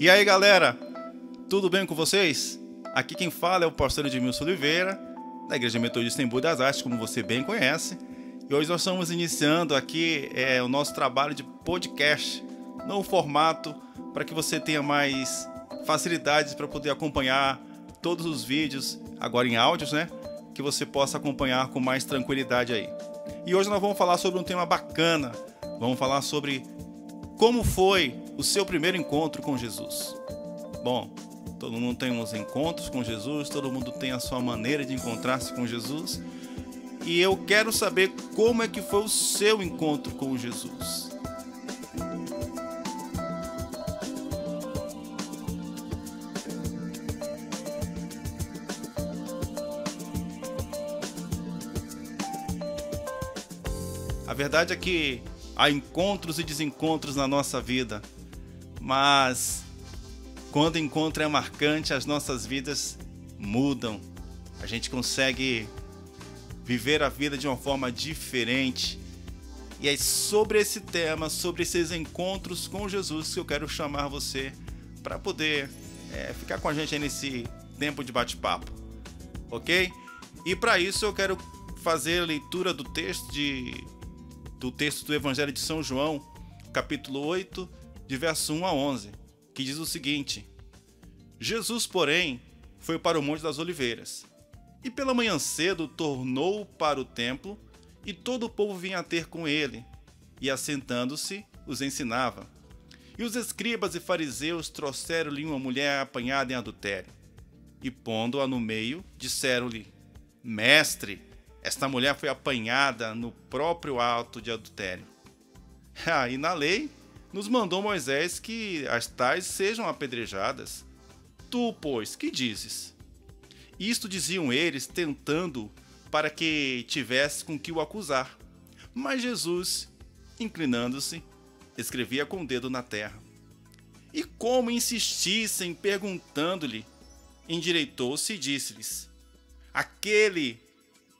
E aí, galera, tudo bem com vocês? Aqui quem fala é o pastor Edmilson Oliveira, da Igreja Metodista Embu das Artes, como você bem conhece. E hoje nós estamos iniciando aqui o nosso trabalho de podcast, novo formato, para que você tenha mais facilidades para poder acompanhar todos os vídeos, agora em áudios, né? Que você possa acompanhar com mais tranquilidade aí. E hoje nós vamos falar sobre um tema bacana. Vamos falar sobre como foi o seu primeiro encontro com Jesus. Bom, todo mundo tem uns encontros com Jesus, todo mundo tem a sua maneira de encontrar-se com Jesus. E eu quero saber como é que foi o seu encontro com Jesus. A verdade é que há encontros e desencontros na nossa vida, mas quando o encontro é marcante, as nossas vidas mudam. A gente consegue viver a vida de uma forma diferente. E é sobre esse tema, sobre esses encontros com Jesus, que eu quero chamar você para poder ficar com a gente aí nesse tempo de bate-papo, ok? E para isso eu quero fazer a leitura do texto do Evangelho de São João, capítulo 8, de verso 1 a 11, que diz o seguinte: Jesus, porém, foi para o Monte das Oliveiras, e pela manhã cedo tornou para o templo, e todo o povo vinha ter com ele, e assentando-se, os ensinava. E os escribas e fariseus trouxeram-lhe uma mulher apanhada em adultério, e pondo-a no meio, disseram-lhe: Mestre, esta mulher foi apanhada no próprio ato de adultério. E na lei nos mandou Moisés que as tais sejam apedrejadas. Tu, pois, que dizes? Isto diziam eles, tentando para que tivesse com que o acusar. Mas Jesus, inclinando-se, escrevia com o dedo na terra. E como insistissem perguntando-lhe, endireitou-se e disse-lhes: Aquele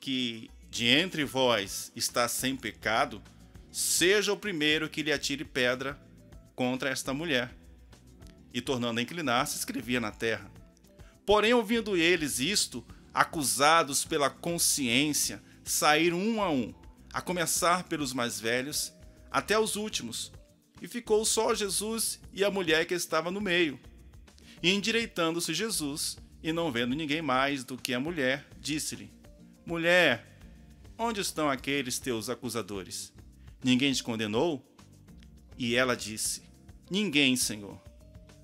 que de entre vós está sem pecado, seja o primeiro que lhe atire pedra contra esta mulher. E tornando a inclinar-se, escrevia na terra. Porém, ouvindo eles isto, acusados pela consciência, saíram um, a começar pelos mais velhos, até os últimos, e ficou só Jesus e a mulher que estava no meio. E endireitando-se Jesus, e não vendo ninguém mais do que a mulher, disse-lhe: Mulher, onde estão aqueles teus acusadores? Ninguém te condenou? E ela disse: Ninguém, Senhor.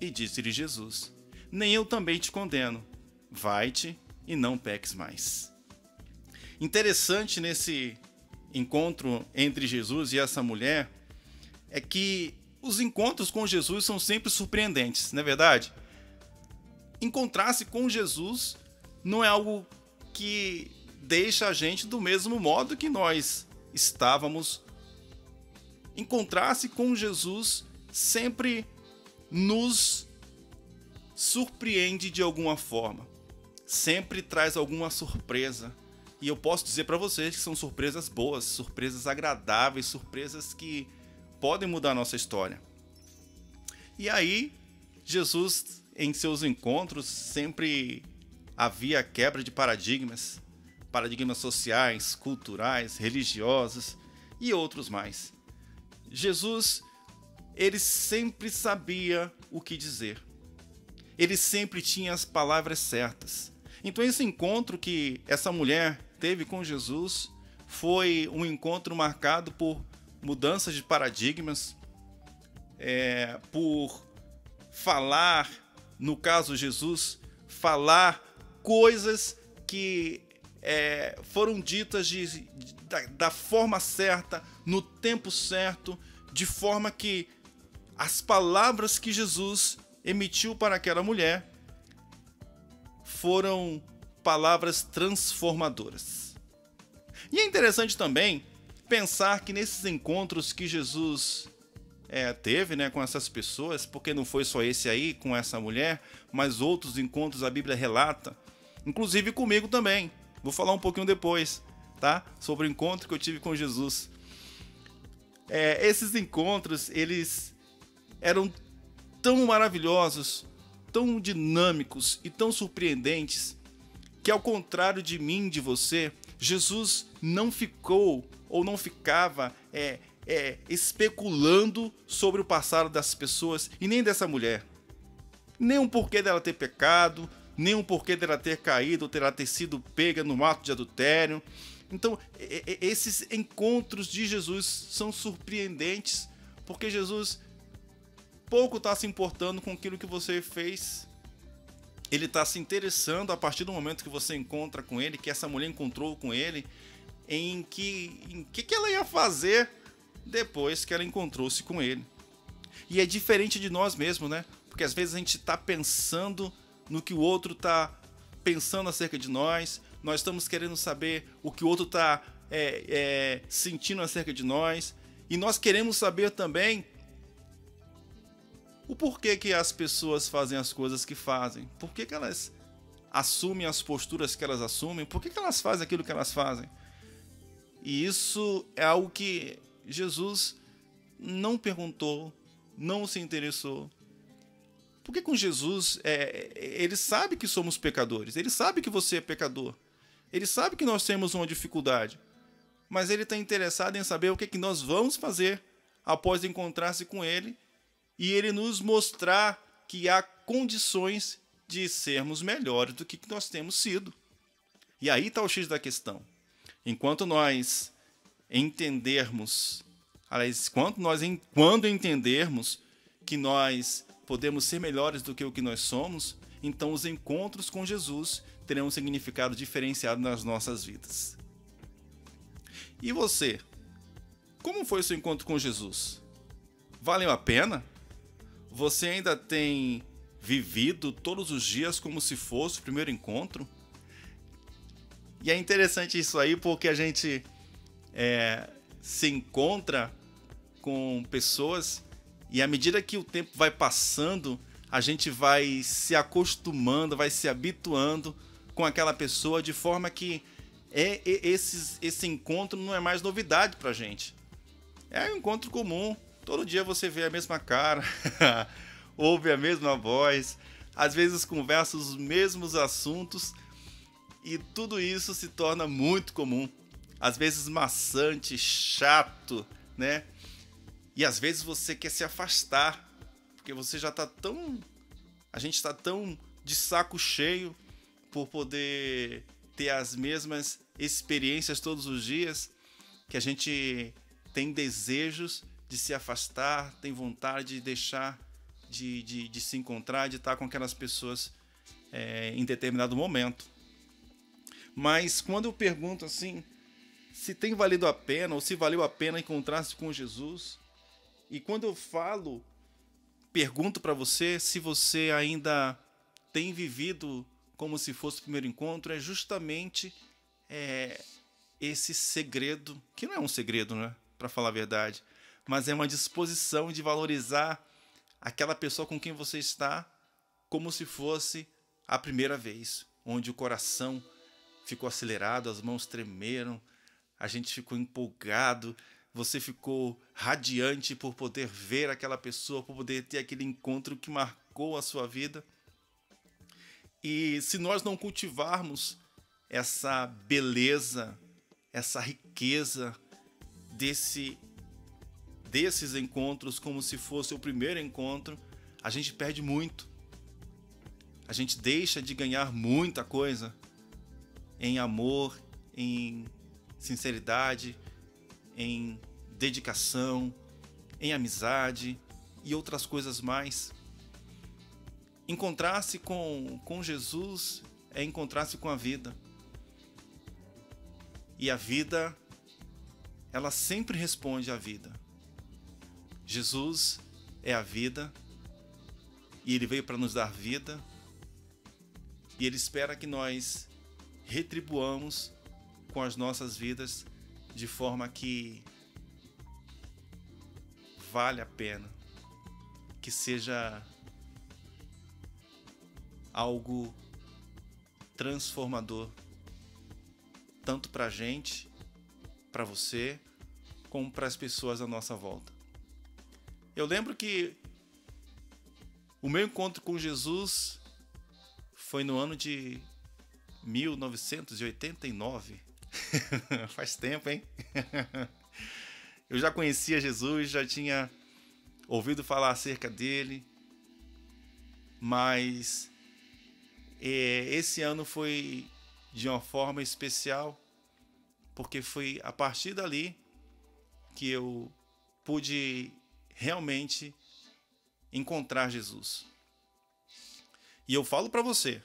E disse-lhe Jesus: Nem eu também te condeno. Vai-te e não peques mais. Interessante nesse encontro entre Jesus e essa mulher é que os encontros com Jesus são sempre surpreendentes, não é verdade? Encontrar-se com Jesus não é algo que deixa a gente do mesmo modo que nós estávamos. Encontrar-se com Jesus sempre nos surpreende de alguma forma. Sempre traz alguma surpresa. E eu posso dizer para vocês que são surpresas boas, surpresas agradáveis, surpresas que podem mudar a nossa história. E aí, Jesus, em seus encontros, sempre havia quebra de paradigmas sociais, culturais, religiosos e outros mais. Jesus, ele sempre sabia o que dizer. Ele sempre tinha as palavras certas. Então esse encontro que essa mulher teve com Jesus foi um encontro marcado por mudanças de paradigmas, por falar, no caso Jesus, falar coisas que foram ditas da forma certa, no tempo certo, de forma que as palavras que Jesus emitiu para aquela mulher foram palavras transformadoras. E é interessante também pensar que nesses encontros que Jesus teve, né, com essas pessoas, porque não foi só esse aí com essa mulher, mas outros encontros a Bíblia relata, inclusive comigo também. Vou falar um pouquinho depois, tá? Sobre o encontro que eu tive com Jesus. Esses encontros, eles eram tão maravilhosos, tão dinâmicos e tão surpreendentes, que ao contrário de mim, de você, Jesus não ficou ou não ficava especulando sobre o passado das pessoas e nem dessa mulher. Nem um porquê dela ter pecado, nem um porquê dela ter caído ou dela ter sido pega no ato de adultério. Então, esses encontros de Jesus são surpreendentes, porque Jesus pouco está se importando com aquilo que você fez. Ele está se interessando a partir do momento que você encontra com ele, que essa mulher encontrou com ele, em que ela ia fazer depois que ela encontrou-se com ele. E é diferente de nós mesmos, né? Porque às vezes a gente está pensando no que o outro está pensando acerca de nós, nós estamos querendo saber o que o outro está sentindo acerca de nós, e nós queremos saber também o porquê que as pessoas fazem as coisas que fazem, por que elas assumem as posturas que elas assumem, por que elas fazem aquilo que elas fazem. E isso é algo que Jesus não perguntou, não se interessou. Porque com Jesus, ele sabe que somos pecadores, ele sabe que você é pecador, ele sabe que nós temos uma dificuldade, mas ele está interessado em saber o que nós vamos fazer após encontrar-se com ele e ele nos mostrar que há condições de sermos melhores do que nós temos sido. E aí está o X da questão. Enquanto nós entendermos, aliás, quando entendermos que nós podemos ser melhores do que o que nós somos, então os encontros com Jesus terão um significado diferenciado nas nossas vidas. E você? Como foi o seu encontro com Jesus? Valeu a pena? Você ainda tem vivido todos os dias como se fosse o primeiro encontro? E é interessante isso aí porque a gente se encontra com pessoas e à medida que o tempo vai passando, a gente vai se acostumando, vai se habituando com aquela pessoa, de forma que esse encontro não é mais novidade pra gente. É um encontro comum. Todo dia você vê a mesma cara, ouve a mesma voz, às vezes conversa os mesmos assuntos, e tudo isso se torna muito comum. Às vezes maçante, chato, né? E às vezes você quer se afastar, porque você já está tão... A gente está tão de saco cheio por poder ter as mesmas experiências todos os dias, que a gente tem desejos de se afastar, tem vontade de deixar de se encontrar, de estar com aquelas pessoas em determinado momento. Mas quando eu pergunto assim, se tem valido a pena, ou se valeu a pena encontrar-se com Jesus, e quando eu pergunto para você se você ainda tem vivido como se fosse o primeiro encontro, é justamente esse segredo, que não é um segredo, né, para falar a verdade, mas é uma disposição de valorizar aquela pessoa com quem você está como se fosse a primeira vez, onde o coração ficou acelerado, as mãos tremeram, a gente ficou empolgado, você ficou radiante por poder ver aquela pessoa, por poder ter aquele encontro que marcou a sua vida. E se nós não cultivarmos essa beleza, essa riqueza desses encontros como se fosse o primeiro encontro, a gente perde muito. A gente deixa de ganhar muita coisa em amor, em sinceridade, em dedicação, em amizade e outras coisas mais. Encontrar-se com Jesus é encontrar-se com a vida. E a vida, ela sempre responde à vida. Jesus é a vida e Ele veio para nos dar vida, e Ele espera que nós retribuamos com as nossas vidas de forma que vale a pena, que seja algo transformador, tanto para a gente, para você, como para as pessoas à nossa volta. Eu lembro que O meu encontro com Jesus foi no ano de 1989. Faz tempo, hein? Eu já conhecia Jesus, já tinha ouvido falar acerca dele, mas esse ano foi de uma forma especial, porque foi a partir dali que eu pude realmente encontrar Jesus. E eu falo para você,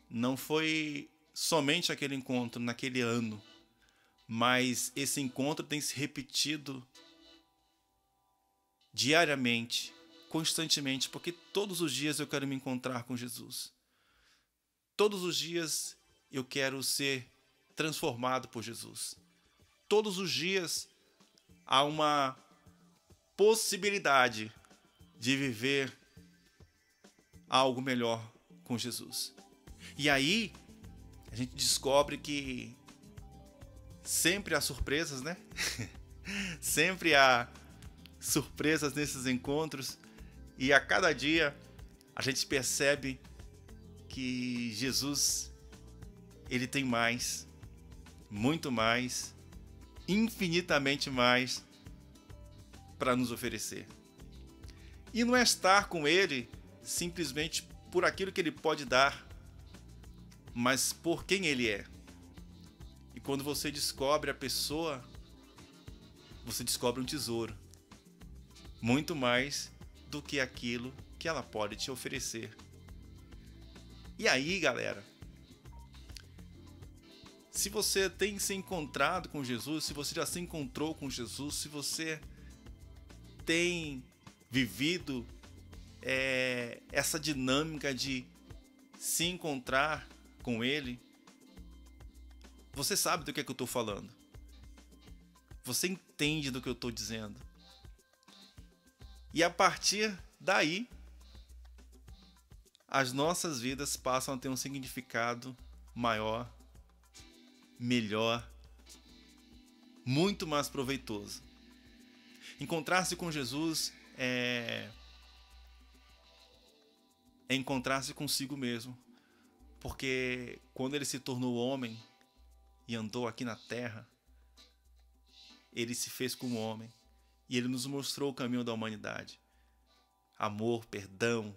não foi somente aquele encontro naquele ano, mas esse encontro tem se repetido diariamente, constantemente, porque todos os dias eu quero me encontrar com Jesus. Todos os dias eu quero ser transformado por Jesus. Todos os dias há uma possibilidade de viver algo melhor com Jesus. E aí a gente descobre que sempre há surpresas, né? Sempre há surpresas nesses encontros, e a cada dia a gente percebe que Jesus, ele tem mais, muito mais, infinitamente mais para nos oferecer. E não é estar com ele simplesmente por aquilo que ele pode dar, mas por quem ele é. E quando você descobre a pessoa, você descobre um tesouro, muito mais do que aquilo que ela pode te oferecer. E aí, galera, se você tem se encontrado com Jesus, se você já se encontrou com Jesus, se você tem vivido essa dinâmica de se encontrar com Ele, você sabe do que é que eu estou falando. Você entende do que eu estou dizendo. E a partir daí, as nossas vidas passam a ter um significado maior, melhor, muito mais proveitoso. Encontrar-se com Jesus é encontrar-se consigo mesmo. Porque quando ele se tornou homem e andou aqui na terra, ele se fez como homem e ele nos mostrou o caminho da humanidade. Amor, perdão,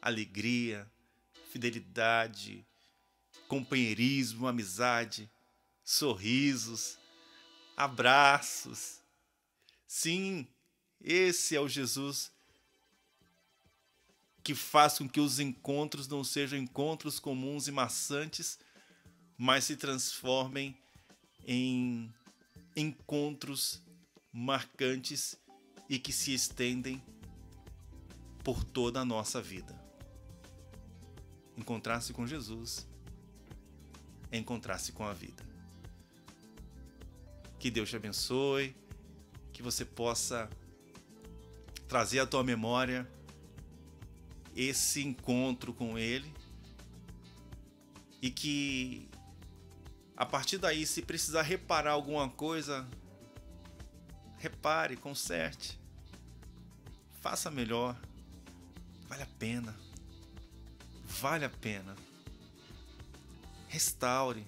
alegria, fidelidade, companheirismo, amizade, sorrisos, abraços. Sim, esse é o Jesus que faz com que os encontros não sejam encontros comuns e maçantes, mas se transformem em encontros marcantes e que se estendem por toda a nossa vida. Encontrar-se com Jesus é encontrar-se com a vida. Que Deus te abençoe, que você possa trazer à tua memória esse encontro com Ele, e que a partir daí, se precisar reparar alguma coisa, repare, conserte, faça melhor. Vale a pena. Vale a pena. Restaure.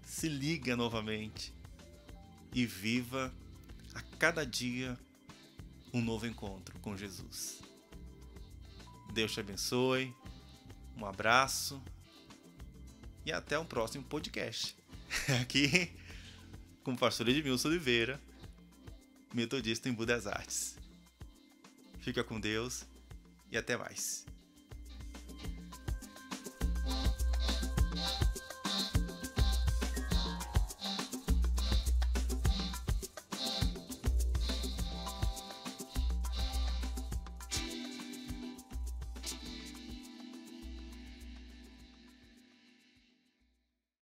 Se liga novamente e viva a cada dia um novo encontro com Jesus. Deus te abençoe. Um abraço. E até o próximo podcast. Aqui com o pastor Edmilson Oliveira, metodista em Embu das Artes. Fica com Deus e até mais.